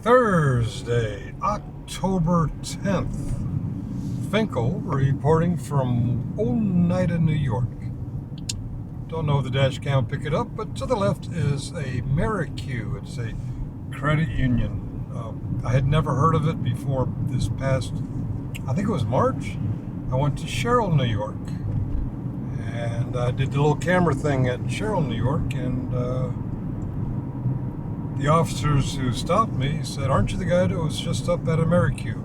Thursday, October 10th. Finkel reporting from Oneida, New York. Don't know if the dash cam will pick it up, but to the left is a MacKensie. It's a credit union. I had never heard of it before this past, I think it was March. I went to Sherrill, New York, and I did the little camera thing at Sherrill, New York, and the officers who stopped me said, "Aren't you the guy that was just up at a MacKensie?"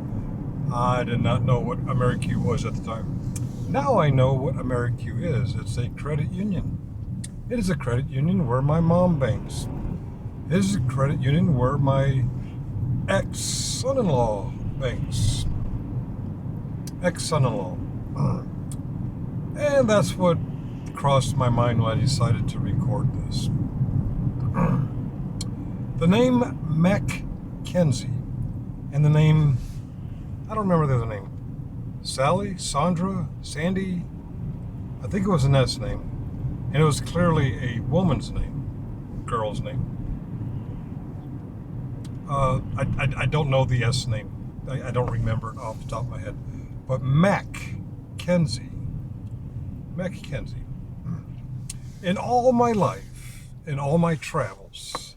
I did not know what a MacKensie was at the time. Now I know what a MacKensie is. It's a credit union. It is a credit union where my mom banks. It is a credit union where my ex-son-in-law banks. Ex-son-in-law. And that's what crossed my mind when I decided to record this. The name MacKensie and the name, I don't remember the other name, Sally, Sandra, Sandy, I think it was an S name, and it was clearly a woman's name, girl's name. I don't know the S name. I don't remember it off the top of my head. But MacKensie. In all my life, in all my travels,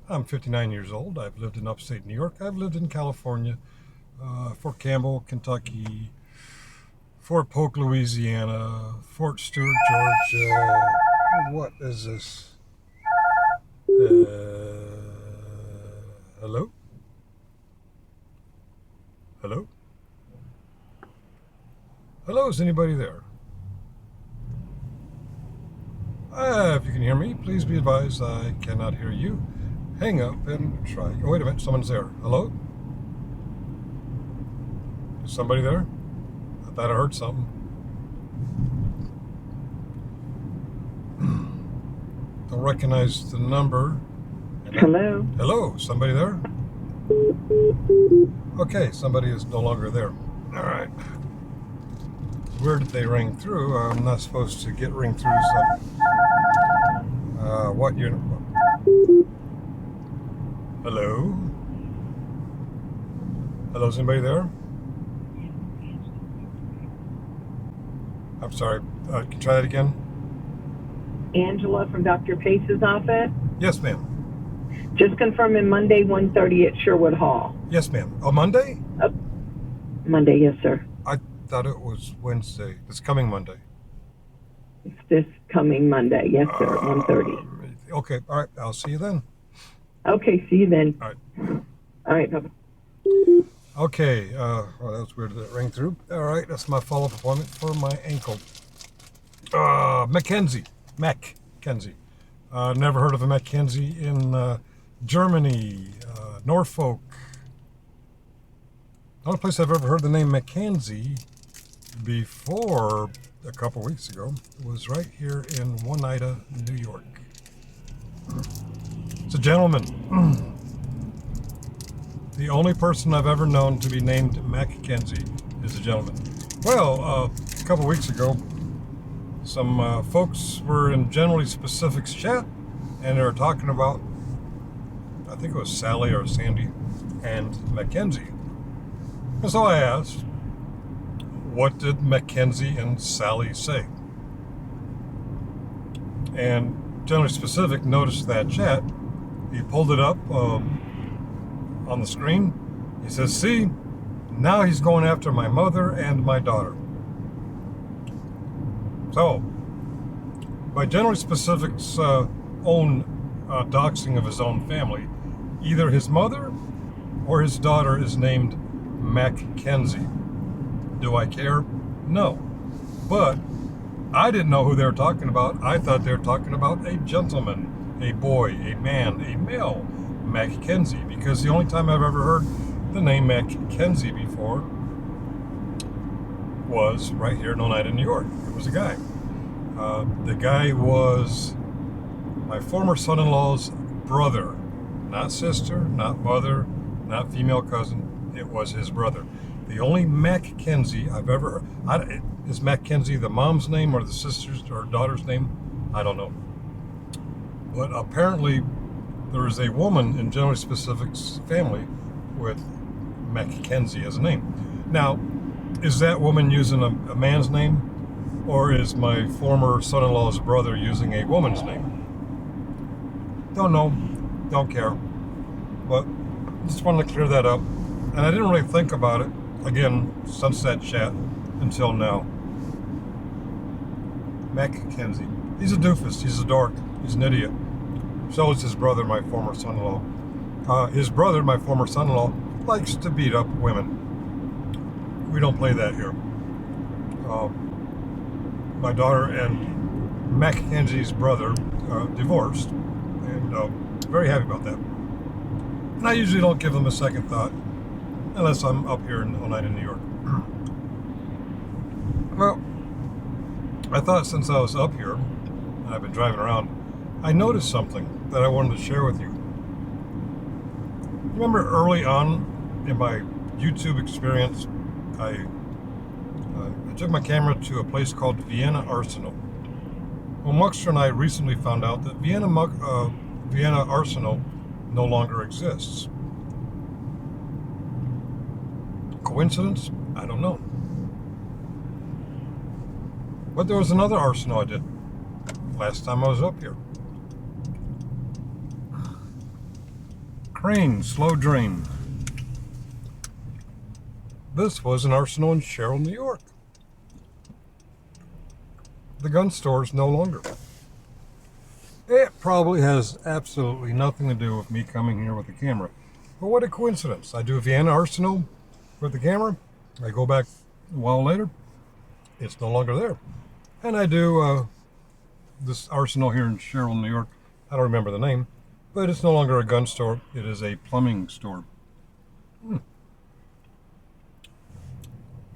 I'm 59 years old. I've lived in upstate New York. I've lived in California, Fort Campbell, Kentucky, Fort Polk, Louisiana, Fort Stewart, Georgia. What is this? Hello? Hello? Hello, is anybody there? If you can hear me, please be advised I cannot hear you. Hang up and try. Oh, wait a minute, someone's there. Hello? Is somebody there? I thought I heard something. Don't recognize the number. Hello? Hello, somebody there? Okay, somebody is no longer there. All right. Where did they ring through? I'm not supposed to get ring through, so... what unit? Hello? Hello, is anybody there? I'm sorry, can you try that again? Angela from Dr. Pace's office. Yes, ma'am. Just confirming Monday, 1:30 at Sherwood Hall. Yes, ma'am. Oh, Monday? Monday, yes, sir. I thought it was Wednesday. It's coming Monday. It's this coming Monday, yes, sir, 1:30. Okay, all right. I'll see you then. Okay, see you then. All right. All right, bye-bye. Okay, well, that was weird that it rang through. All right, that's my follow-up appointment for my ankle. MacKensie. Never heard of a MacKensie in Germany, Norfolk. The only place I've ever heard the name MacKensie before a couple weeks ago was right here in Oneida, New York. It's a gentleman. The only person I've ever known to be named MacKensie is a gentleman. Well, a couple weeks ago, some folks were in Generally Specifics chat, and they were talking about, I think it was Sally or Sandy and MacKensie. And so I asked, what did MacKensie and Sally say? And Generally Specific noticed that chat. He pulled it up on the screen. He says, "See, now he's going after my mother and my daughter." So, by Generally Specific's own doxing of his own family, either his mother or his daughter is named MacKensie. Do I care? No. But I didn't know who they were talking about. I thought they were talking about a gentleman, a boy, a man, a male, MacKensie, because the only time I've ever heard the name MacKensie before was right here in Oneida, New York. It was a guy. The guy was my former son-in-law's brother, not sister, not mother, not female cousin. It was his brother. The only MacKensie I've ever heard. Is MacKensie the mom's name or the sister's or daughter's name? I don't know. But apparently there is a woman in Generally Specific's family with MacKenzie as a name. Now, is that woman using a man's name, or is my former son-in-law's brother using a woman's name? Don't know, don't care, but just wanted to clear that up. And I didn't really think about it, again, since that chat until now. MacKenzie. He's a doofus, he's a dork, he's an idiot. So is his brother, my former son-in-law. His brother, my former son-in-law, likes to beat up women. We don't play that here. My daughter and MacKenzie's brother divorced, and very happy about that. And I usually don't give them a second thought unless I'm up here all night in New York. Well, I thought since I was up here and I've been driving around, I noticed something that I wanted to share with you. Remember early on in my YouTube experience, I took my camera to a place called Vienna Arsenal. Well, Muxter and I recently found out that Vienna Arsenal no longer exists. Coincidence? I don't know. But there was another arsenal I did last time I was up here. Crane, slow drain. This was an arsenal in Sherrill, New York. The gun store is no longer. It probably has absolutely nothing to do with me coming here with the camera. But what a coincidence. I do Vienna Arsenal with the camera. I go back a while later. It's no longer there. And I do this arsenal here in Sherrill, New York. I don't remember the name. But it's no longer a gun store. It is a plumbing store. I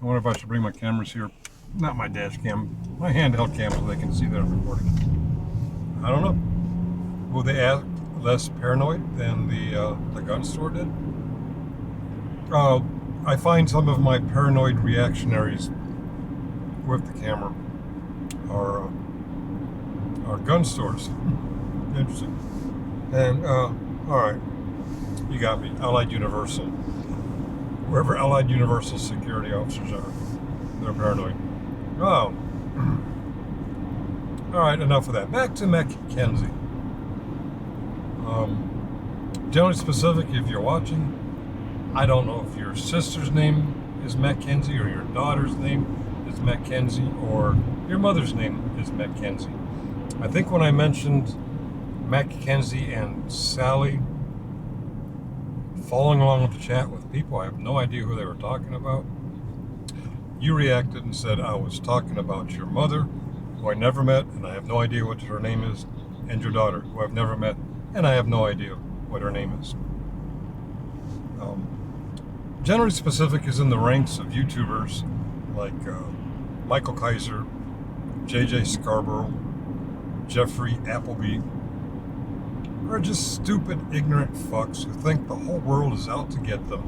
wonder if I should bring my cameras here. Not my dash cam. My handheld cam so they can see that I'm recording. I don't know. Will they act less paranoid than the gun store did? I find some of my paranoid reactionaries with the camera are gun stores. Interesting. And, all right, you got me. Allied Universal. Wherever Allied Universal security officers are, they're paranoid. Oh. All right, enough of that. Back to MacKenzie. Generally Specific, if you're watching, I don't know if your sister's name is MacKenzie or your daughter's name is MacKenzie or your mother's name is MacKenzie. I think when I mentioned MacKenzie and Sally following along with the chat with people, I have no idea who they were talking about. You reacted and said I was talking about your mother, who I never met, and I have no idea what her name is, and your daughter, who I've never met, and I have no idea what her name is. Generally Specific is in the ranks of YouTubers like Michael Kaiser, JJ Scarborough, Jeffrey Appleby, are just stupid, ignorant fucks who think the whole world is out to get them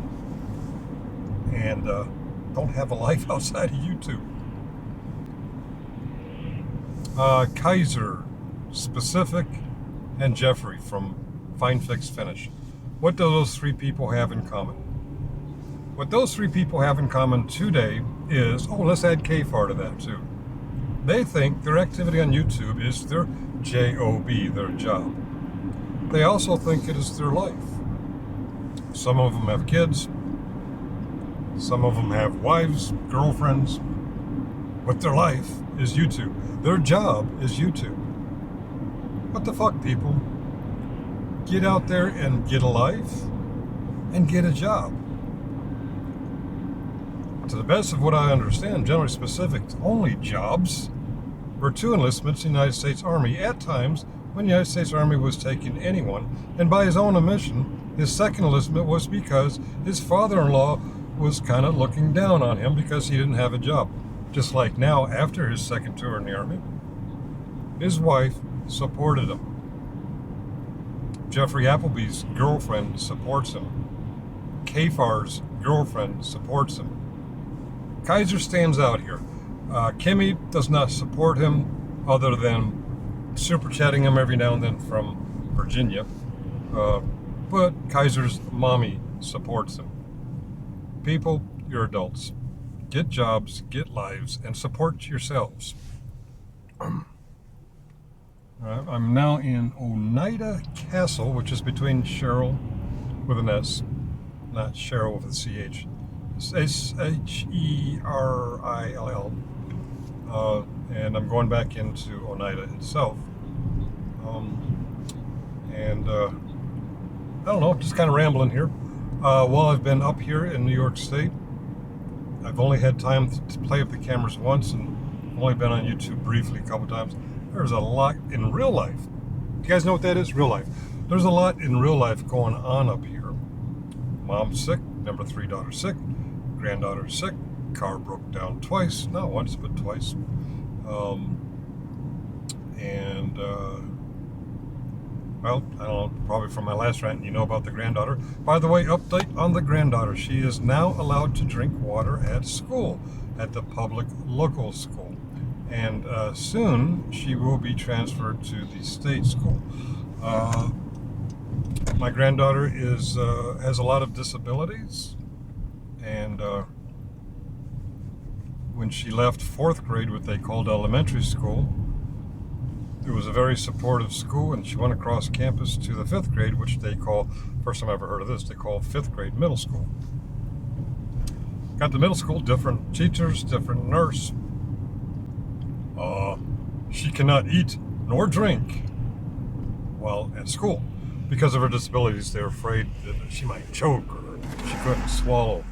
and don't have a life outside of YouTube. Kaiser, Specific, and Jeffrey from Fine Fix Finish. What do those three people have in common? What those three people have in common today is, let's add KFAR to that too. They think their activity on YouTube is their job, their job. They also think it is their life. Some of them have kids. Some of them have wives, girlfriends. But their life is YouTube. Their job is YouTube. What the fuck, people? Get out there and get a life and get a job. To the best of what I understand, Generally Specific's only jobs were 2 enlistments in the United States Army at times when the United States Army was taking anyone, and by his own admission, his second enlistment was because his father-in-law was kind of looking down on him because he didn't have a job. Just like now, after his second tour in the Army, his wife supported him. Jeffrey Appleby's girlfriend supports him. KFAR's girlfriend supports him. Kaiser stands out here. Kimmy does not support him other than super chatting him every now and then from Virginia. But Kaiser's mommy supports him. People, you're adults. Get jobs, get lives, and support yourselves. I'm now in Oneida Castle, which is between Sherrill with an S, not Sherrill with a CH. It's Sherrill. And I'm going back into Oneida itself. I don't know, just kind of rambling here. While I've been up here in New York State, I've only had time to play with the cameras once, and only been on YouTube briefly a couple times. There's a lot in real life. You guys know what that is? Real life. There's a lot in real life going on up here. Mom's sick, number 3 daughter sick, granddaughter's sick, car broke down twice, not once, but twice. Well, I don't know, probably from my last rant, you know about the granddaughter. By the way, update on the granddaughter. She is now allowed to drink water at school, at the public local school. And soon she will be transferred to the state school. My granddaughter has a lot of disabilities, and when she left 4th grade, what they called elementary school, it was a very supportive school, and she went across campus to the 5th grade, which they call, first time I ever heard of this, they call 5th grade middle school. Got the middle school, different teachers, different nurse. She cannot eat nor drink while at school. Because of her disabilities, they're afraid that she might choke or she couldn't swallow.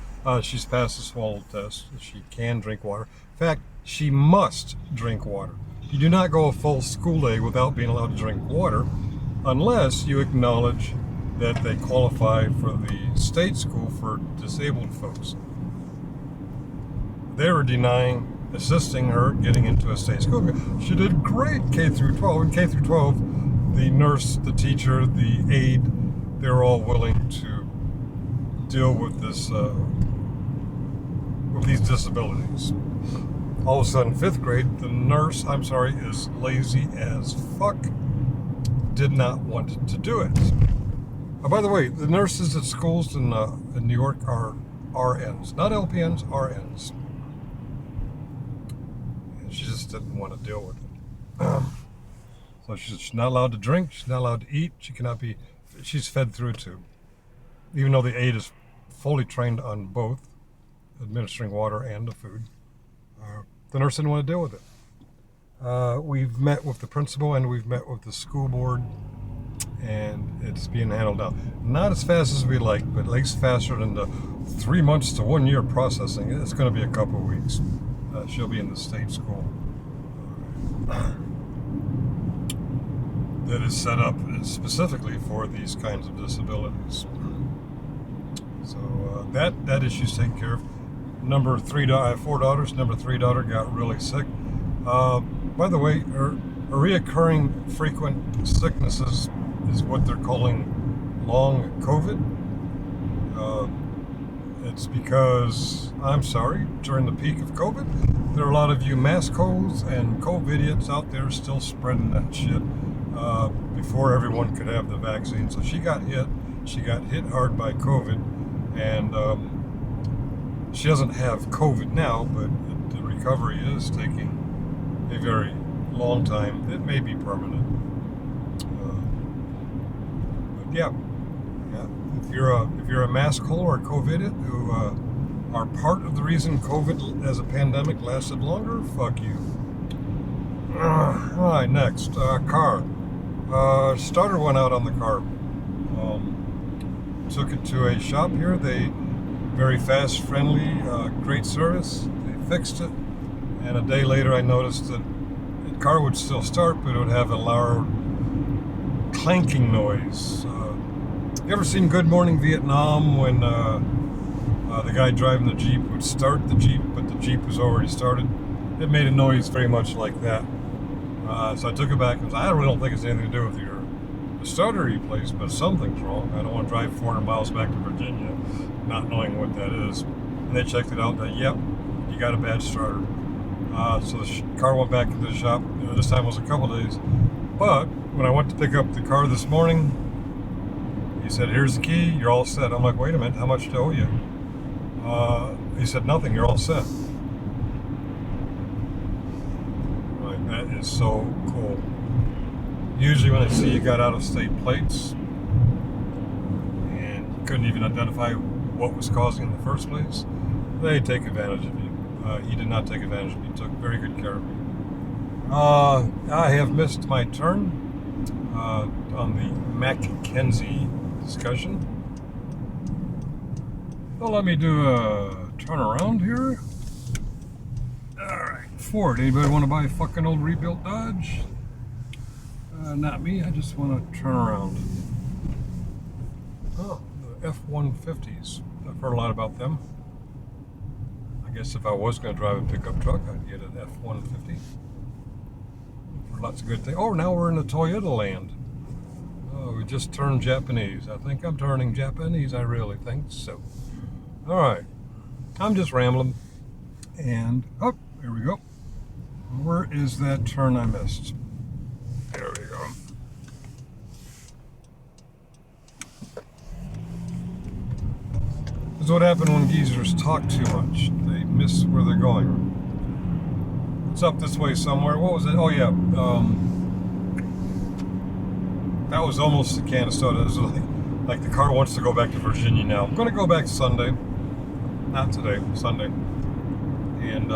She's passed the swallow test. She can drink water. In fact, she must drink water. You do not go a full school day without being allowed to drink water unless you acknowledge that they qualify for the state school for disabled folks. They were assisting her getting into a state school. She did great K through 12. In K through 12, the nurse, the teacher, the aide, they're all willing to deal with this, with these disabilities. All of a sudden, 5th grade, the nurse, is lazy as fuck. Did not want to do it. By the way, the nurses at schools in New York are RNs, not LPNs, RNs. And she just didn't want to deal with it. So she's not allowed to drink, she's not allowed to eat, she's fed through a tube. Even though the aide is fully trained on both, administering water and the food. The nurse didn't want to deal with it. We've met with the principal and we've met with the school board, and it's being handled now. Not as fast as we like, but at least faster than the 3 months to 1 year processing. It's going to be a couple of weeks. She'll be in the state school that is set up specifically for these kinds of disabilities. So that issue's taken care of. Number 3, I have 4 daughters. Number 3 daughter got really sick. By the way, her reoccurring frequent sicknesses is what they're calling long COVID. It's because, during the peak of COVID, there are a lot of you mask-holes and COVID-idiots out there still spreading that shit before everyone could have the vaccine. So she got hit. She got hit hard by COVID, and she doesn't have COVID now, but the recovery is taking a very long time. It may be permanent. But yeah. If you're a mask hole or a COVID-it who are part of the reason COVID as a pandemic lasted longer, fuck you. All right, next, car. Starter went out on the car. Took it to a shop here. They very fast, friendly, great service. They fixed it, and a day later I noticed that the car would still start, but it would have a loud clanking noise. You ever seen Good Morning Vietnam when the guy driving the Jeep would start the Jeep, but the Jeep was already started? It made a noise very much like that. So I took it back and said, I really don't think it's anything to do with the starter replaced, but something's wrong. I don't want to drive 400 miles back to Virginia not knowing what that is. And they checked it out, and yep, you got a bad starter. So the car went back into the shop. This time was a couple days. But when I went to pick up the car this morning, He said, here's the key, you're all set. I'm like, wait a minute, how much do I owe you? He said, nothing, you're all set. Like, that is so cool. Usually when they see you got out-of-state plates and you couldn't even identify what was causing it in the first place, they take advantage of you. He did not take advantage of me. He took very good care of me. I have missed my turn on the MacKensie discussion. So let me do a turnaround here. Alright, Ford. Anybody want to buy a fucking old rebuilt Dodge? Not me, I just want to turn around. Oh, the F-150s. I've heard a lot about them. I guess if I was going to drive a pickup truck, I'd get an F-150. For lots of good things. Oh, now we're in the Toyota land. Oh, we just turned Japanese. I think I'm turning Japanese. I really think so. All right. I'm just rambling. And, oh, here we go. Where is that turn I missed? There we go. This is what happened when geezers talk too much. They miss where they're going. It's up this way somewhere. What was it? Oh, yeah. That was almost the Canastota. It was like the car wants to go back to Virginia now. I'm going to go back Sunday. Not today, Sunday. And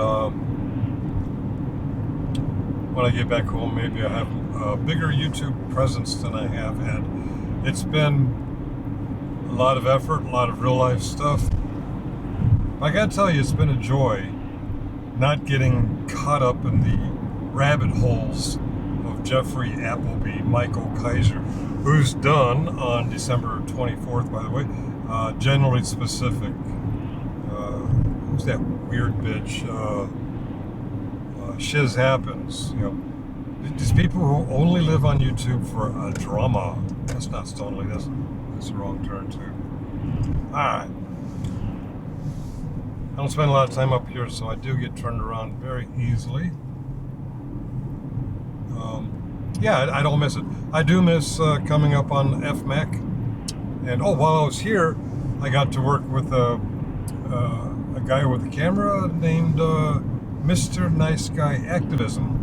when I get back home, maybe I have a bigger YouTube presence than I have had. It's been a lot of effort, a lot of real life stuff. I gotta tell you, it's been a joy not getting caught up in the rabbit holes of Jeffrey Appleby, Michael Kaiser, who's done on December 24th, by the way, generally specific. Who's that weird bitch? Shiz Happens. You know, these people who only live on YouTube for a drama. That's not Stonely. That's the wrong turn too. All right. I don't spend a lot of time up here, so I do get turned around very easily. Yeah, I don't miss it. I do miss coming up on FMAC. And oh, while I was here, I got to work with a guy with a camera named Mr. Nice Guy Activism.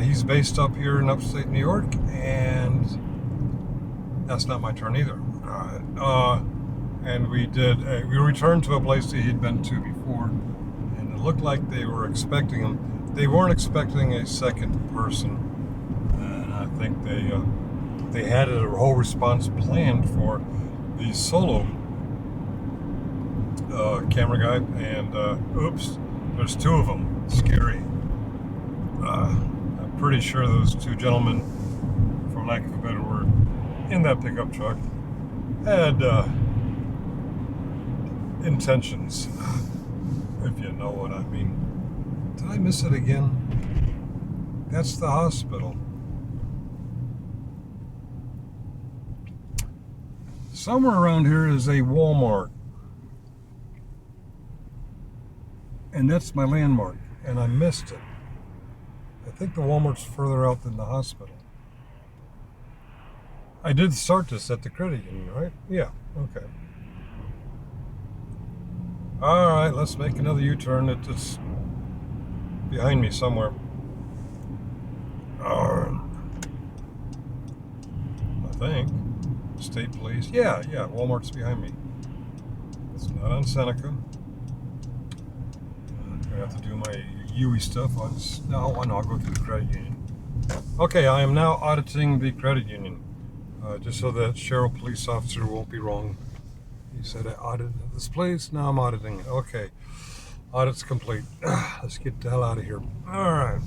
He's based up here in upstate New York, and that's not my turn either. And we returned to a place that he'd been to before, and it looked like they were expecting him. They weren't expecting a second person, and I think they had a whole response planned for the solo camera guy, and oops, there's two of them. Scary. I'm pretty sure those two gentlemen, for lack of a better word, in that pickup truck had intentions, if you know what I mean. Did I miss it again? That's the hospital. Somewhere around here is a Walmart. And that's my landmark, and I missed it. I think the Walmart's further out than the hospital. I did start this at the credit union, right? Yeah, okay. All right, let's make another U-turn. It's behind me somewhere. I think. State police. Yeah, Walmart's behind me. It's not on Seneca. I have to do my UE stuff. I'll go through the credit union. Okay, I am now auditing the credit union. Just so that Cheryl police officer won't be wrong. He said I audited this place. Now I'm auditing it. Okay, audit's complete. Let's get the hell out of here. All right.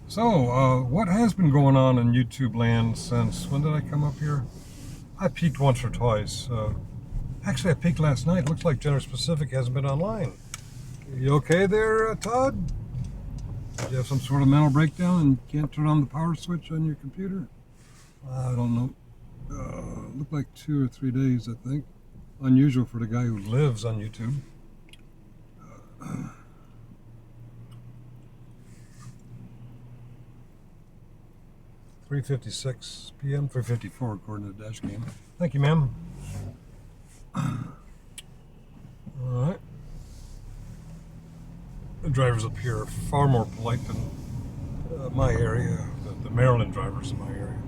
So, what has been going on in YouTube land since, when did I come up here? I peeked once or twice. Actually, I peeked last night. Looks like General Pacific hasn't been online. You okay there, Todd? Did you have some sort of mental breakdown and can't turn on the power switch on your computer? I don't know. Looked like 2 or 3 days, I think. Unusual for the guy who lives on YouTube. 3:56 p.m., 3:54 according to the dash cam. Thank you, ma'am. All right. The drivers up here are far more polite than my area, the Maryland drivers in my area.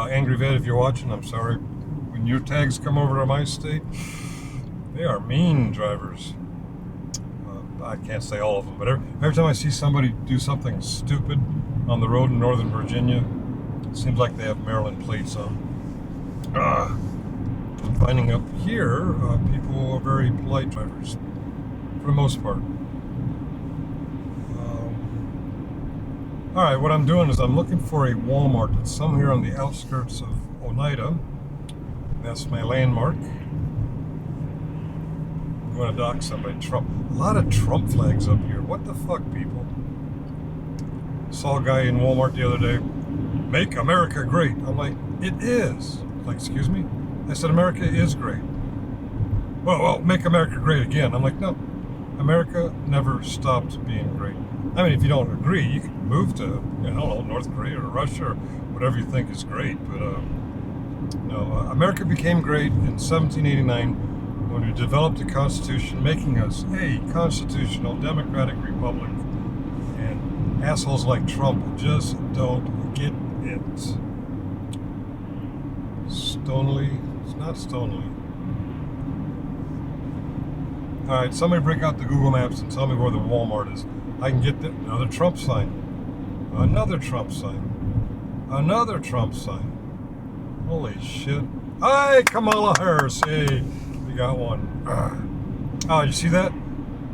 Angry Vet, if you're watching, I'm sorry. When your tags come over to my state, they are mean drivers. I can't say all of them, but every time I see somebody do something stupid on the road in Northern Virginia, it seems like they have Maryland plates on. I'm finding up here, people are very polite drivers, for the most part. All right, what I'm doing is I'm looking for a Walmart that's somewhere on the outskirts of Oneida. That's my landmark. I'm going to dock somebody. Trump. A lot of Trump flags up here. What the fuck, people? Saw a guy in Walmart the other day. Make America great. I'm like, it is. Like, excuse me? I said, America is great. Well, make America great again. I'm like, no. America never stopped being great. I mean, if you don't agree, you can move to, I don't know, North Korea or Russia or whatever you think is great. But no, America became great in 1789 when we developed a constitution, making us a constitutional democratic republic. And assholes like Trump just don't get it. Stonely, it's not Stonely. All right, somebody break out the Google Maps and tell me where the Walmart is. I can get another Trump sign. Another Trump sign. Another Trump sign. Holy shit. Hi, Kamala Harris. Hey, we got one. Oh, you see that?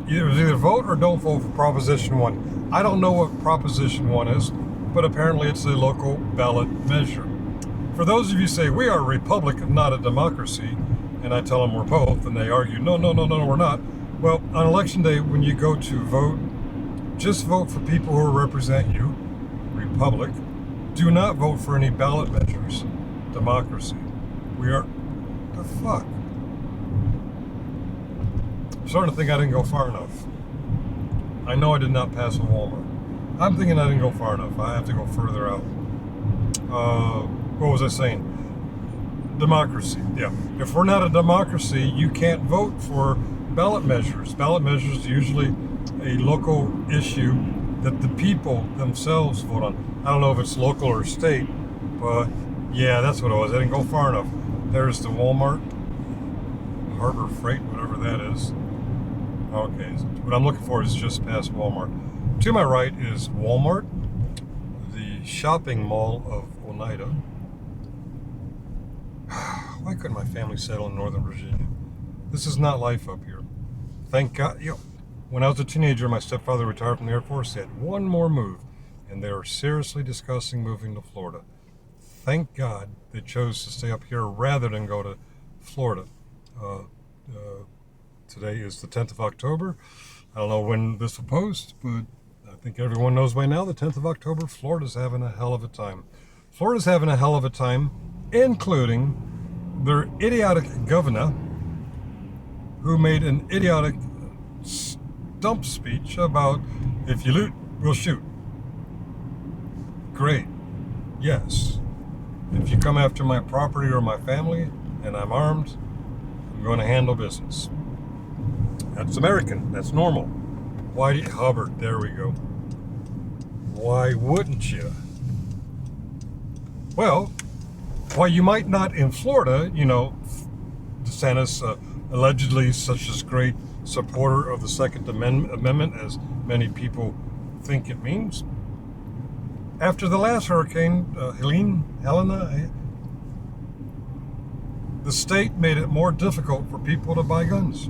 It was either vote or don't vote for Proposition 1. I don't know what Proposition 1 is, but apparently it's a local ballot measure. For those of you who say, we are a republic, not a democracy, and I tell them we're both, and they argue, no, we're not. Well, on election day, when you go to vote, just vote for people who represent you, republic. Do not vote for any ballot measures, democracy. We are, the fuck? I'm starting to think I didn't go far enough. I know I did not pass a Walmart. I'm thinking I didn't go far enough. I have to go further out. What was I saying? Democracy, yeah. If we're not a democracy, you can't vote for ballot measures. Ballot measures are usually a local issue that the people themselves vote on. I don't know if it's local or state, but yeah, that's what it was. I didn't go far enough. There's the Walmart, Harbor Freight, whatever that is. Okay, what I'm looking for is just past Walmart. To my right is Walmart, the shopping mall of Oneida. Why couldn't my family settle in Northern Virginia? This is not life up here. Thank God. When I was a teenager, my stepfather retired from the Air Force. He had one more move, and they were seriously discussing moving to Florida. Thank God they chose to stay up here rather than go to Florida. Today is the 10th of October. I don't know when this will post, but I think everyone knows by now the 10th of October, Florida's having a hell of a time. Florida's having a hell of a time, including their idiotic governor, who made an idiotic stump speech about, if you loot, we'll shoot. Great. Yes. If you come after my property or my family and I'm armed, I'm going to handle business. That's American. That's normal. Why do you, Hubbard, there we go. Why wouldn't you? Well, while you might not in Florida, DeSantis allegedly such a great supporter of the Second Amendment as many people think it means. After the last hurricane, Helena, the state made it more difficult for people to buy guns.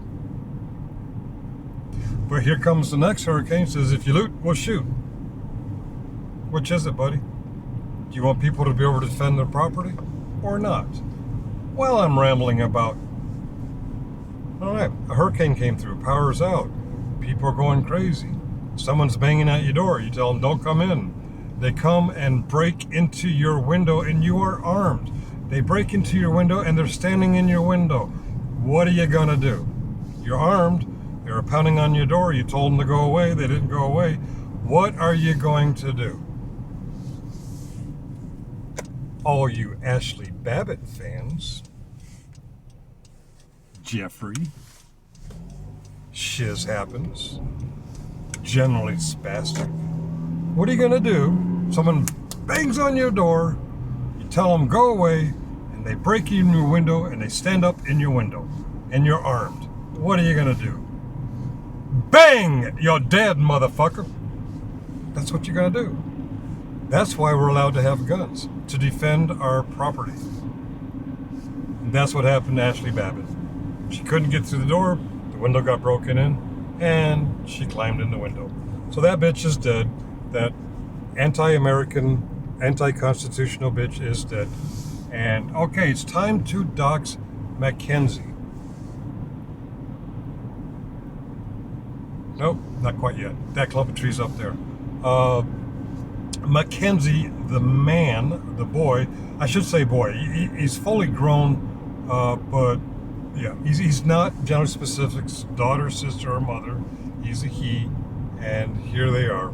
But here comes the next hurricane, says if you loot, we'll shoot. Which is it, buddy? Do you want people to be able to defend their property or not? Well, I'm rambling about. All right, a hurricane came through, power's out. People are going crazy. Someone's banging at your door. You tell them, don't come in. They come and break into your window and you are armed. They break into your window and they're standing in your window. What are you gonna do? You're armed. They were pounding on your door. You told them to go away. They didn't go away. What are you going to do? all you Ashley Babbitt fans, Jeffrey, shiz happens, generally spastic. What are you gonna do? Someone bangs on your door, you tell them go away, and they break in your window and they stand up in your window, and you're armed. What are you gonna do? Bang! You're dead, motherfucker. That's what you're gonna do. That's why we're allowed to have guns, to defend our property. And that's what happened to Ashley Babbitt. She couldn't get through the door, the window got broken in, and she climbed in the window. So that bitch is dead. That anti-American, anti-constitutional bitch is dead. And okay, it's time to dox MacKensie. Nope, not quite yet. That clump of trees up there. MacKensie, the man, the boy, I should say boy, he's fully grown, but yeah, he's not generally specific's daughter, sister, or mother. He's a he, and here they are.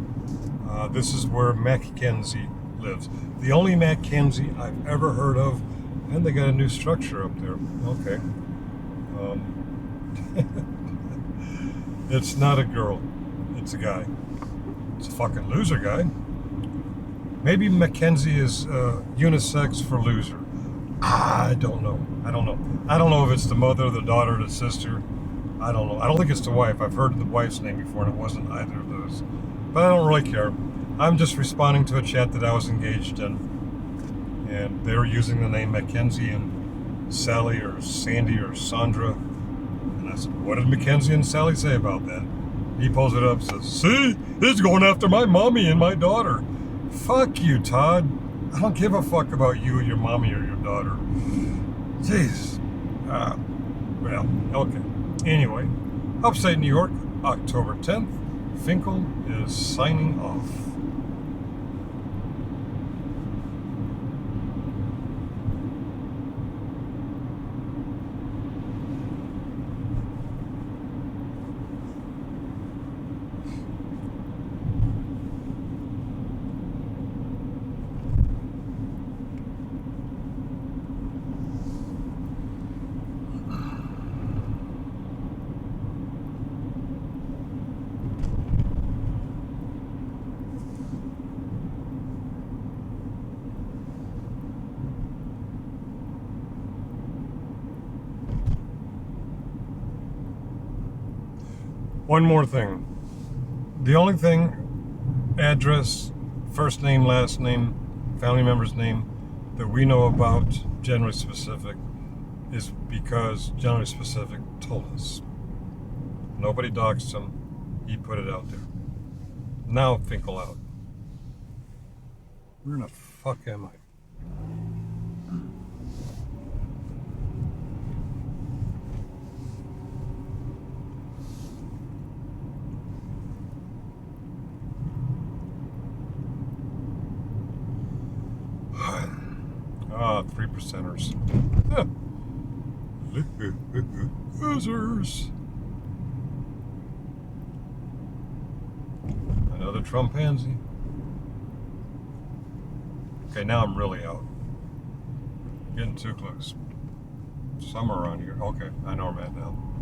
This is where MacKensie lives. The only MacKensie I've ever heard of, and they got a new structure up there. Okay. It's not a girl, it's a guy. It's a fucking loser guy. Maybe MacKensie is unisex for loser. I don't know. I don't know if it's the mother, the daughter, the sister. I don't know. I don't think it's the wife. I've heard the wife's name before and it wasn't either of those. But I don't really care. I'm just responding to a chat that I was engaged in. And they were using the name MacKensie and Sally or Sandy or Sandra. And I said, what did MacKensie and Sally say about that? He pulls it up and says, see, he's going after my mommy and my daughter. Fuck you, Todd. I don't give a fuck about you, your mommy, or your daughter. Jeez. Well, okay. Anyway, upstate New York, October 10th, Finkel is signing off. One more thing. The only thing, address, first name, last name, family member's name, that we know about Generally Specific is because Generally Specific told us. Nobody doxed him. He put it out there. Now Finkel out. Where the fuck am I? Ah, 3%ers. Losers. Another Trump-pansy. Okay, now I'm really out. Getting too close. Somewhere around here. Okay, I know where I'm at now.